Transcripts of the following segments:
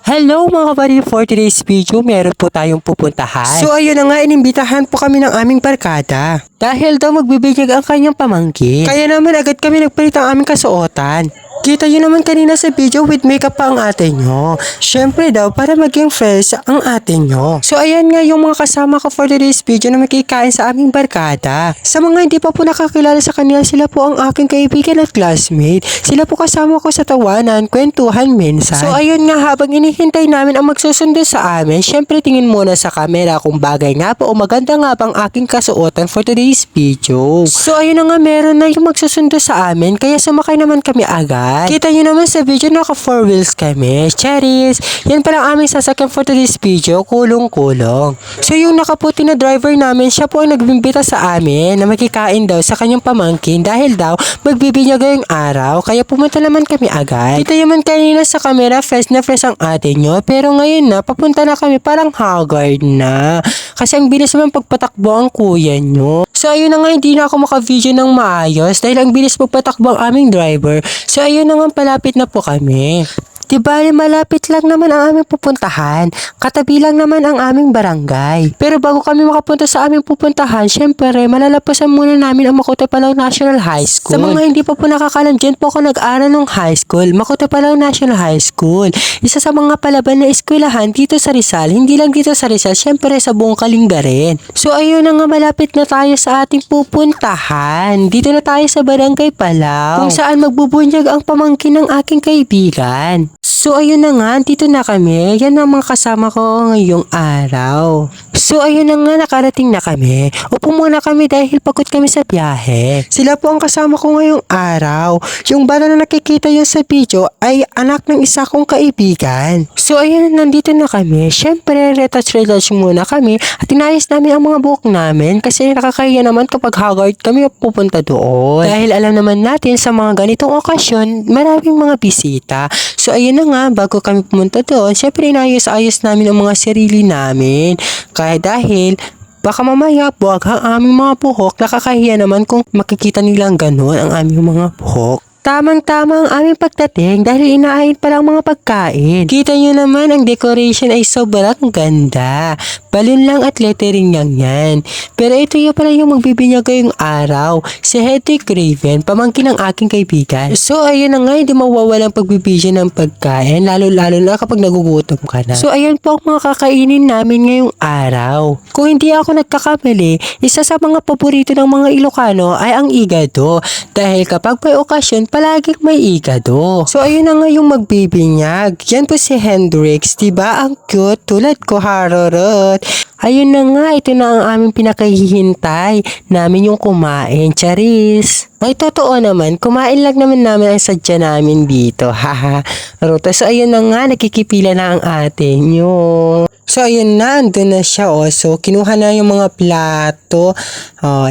Hello mga kapatid, for today's video, meron po tayong pupuntahan. So ayun na nga, inimbitahan po kami ng aming barkada. Dahil daw magbibinyag ang kanyang pamangkin. Kaya naman agad kami nagpalit ang aming kasuotan. Kita nyo naman kanina sa video with makeup pa ang ate nyo. Syempre daw para maging fresh ang ate nyo. So ayan nga yung mga kasama ko for today's video na makikain sa aming barkada. Sa mga hindi pa po nakakilala sa kanila, sila po ang aking kaibigan at classmate. Sila po kasama ko sa tawanan, kwentuhan minsan. So ayun nga, habang inihintay namin ang magsusundo sa amin, syempre tingin muna sa camera kung bagay nga po o maganda nga bang aking kasuotan for today's video. So ayun na nga, meron na yung magsusundo sa amin, kaya sumakay naman kami agad. Kita nyo naman sa video, naka 4 wheels kami. Cherries, yan palang aming sasakyan for today's video, kulong-kulong. So yung nakaputi na driver namin, siya po ang nagbimbita sa amin na magkikain daw sa kanyang pamangkin dahil daw magbibinyag ngayong araw, kaya pumunta naman kami agad. Kita naman kanina sa camera, fresh na fresh ang ate nyo, pero ngayon na, papunta na kami, parang haggard na. Kasi ang bilis naman pagpatakbo ang kuya nyo. So ayun na nga, hindi na ako maka-video ng maayos dahil ang bilis pagpatakbo ang aming driver. So ayun na nga, palapit na po kami. Diba, malapit lang naman ang aming pupuntahan. Katabi lang naman ang aming barangay. Pero bago kami makapunta sa aming pupuntahan, syempre, malalapasan muna namin ang Makutupalao National High School. Sa mga hindi pa po nakakalam, dyan po ako nag-aral ng high school, Makutupalao National High School. Isa sa mga palaban na eskwelahan dito sa Rizal. Hindi lang dito sa Rizal, syempre sa buong Kalinga rin. So ayun na nga, malapit na tayo sa ating pupuntahan. Dito na tayo sa Barangay Palao, kung saan magbubunyag ang pamangkin ng aking kaibigan. So ayun na nga, dito na kami. Yan ang mga kasama ko ngayong araw. So ayun na nga, nakarating na kami. Upo muna kami dahil pagod kami sa biyahe. Sila po ang kasama ko ngayong araw. Yung bata na nakikita yun sa video ay anak ng isa kong kaibigan. So ayun, nandito na kami. Syempre, retouch muna kami at inayos namin ang mga buhok namin kasi nakakahiya naman kapag haggard kami pupunta doon. Dahil alam naman natin sa mga ganitong okasyon, maraming mga bisita. So ayun na nga, bago kami pumunta doon, syempre inayos-ayos namin ang mga sarili namin. Kaya dahil baka mamaya buwag ang aming mga buhok, nakakahiya naman kung makikita nilang ganun ang aming mga buhok. Tamang-tama ang aming pagdating dahil inaayin pa lang mga pagkain. Kita nyo naman, ang decoration ay sobrang ganda. Balloon lang at lettering lang yan. Pero ito yung pala yung magbibinyag ngayong araw. Si Hedrick Raven, pamangkin ng aking kaibigan. So ayun na nga, hindi mawawalang pagbibigyan ng pagkain, lalo-lalo na kapag nagugutom ka na. So ayun po ang mga kakainin namin ngayong araw. Kung hindi ako nagkakamali, isa sa mga paborito ng mga Ilocano ay ang igado. Dahil kapag may okasyon, palaging may igado. So ayun na nga yung magbibinyag. Yan po si Hendrix, diba? Ang cute, tulad ko, harorot. Ayun na nga, ito na ang aming pinakahihintay namin, yung kumain. Charis. Ay, totoo naman, kumain lang naman namin ang sadya namin dito. Haha. Ruta. So ayun na nga, nakikipila na ang ate nyo. So ayun na, andun na siya. So kinuha na yung mga plato.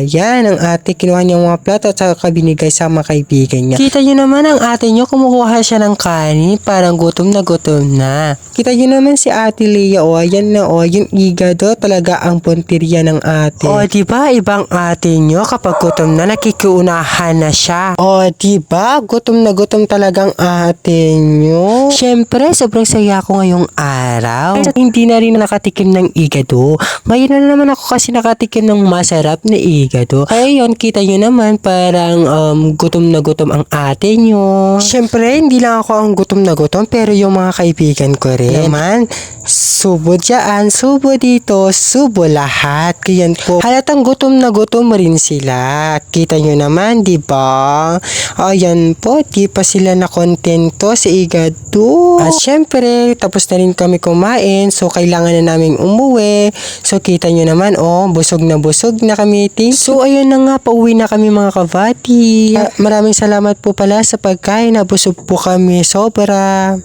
Yan, ang ate kinuha niya yung mga plato at saka binigay sa mga kaibigan niya. Kita nyo naman ang ate nyo, kumukuha siya ng kanin, parang gutom na gutom na. Kita nyo naman si ate Leia, yan na yung igado, talaga ang punteriya ng ate. Diba, ibang ate nyo, kapag gutom na, nakikiunahan na siya. Diba, gutom na gutom talagang ate nyo. Syempre, sobrang saya ko ngayong araw. Hindi na rin nakatikim ng igado. Ngayon na naman ako kasi nakatikim ng masarap na igado. Kaya yun, kita nyo naman, parang gutom na gutom ang ate nyo. Syempre, hindi lang ako ang gutom na gutom, pero yung mga kaibigan ko rin naman, subo dyan, subo dito, subo lahat. Kaya po, halatang gutom na gutom rin sila. Kita nyo naman, diba? Ayan po, di pa sila nakontento sa igado. At syempre, tapos na rin kami kumain, so kailangan na namin umuwi. So kita nyo naman, busog na kami. So ayun na nga, pauwi na kami mga kabati. Maraming salamat po pala sa pagkain, nabusog po kami sobra.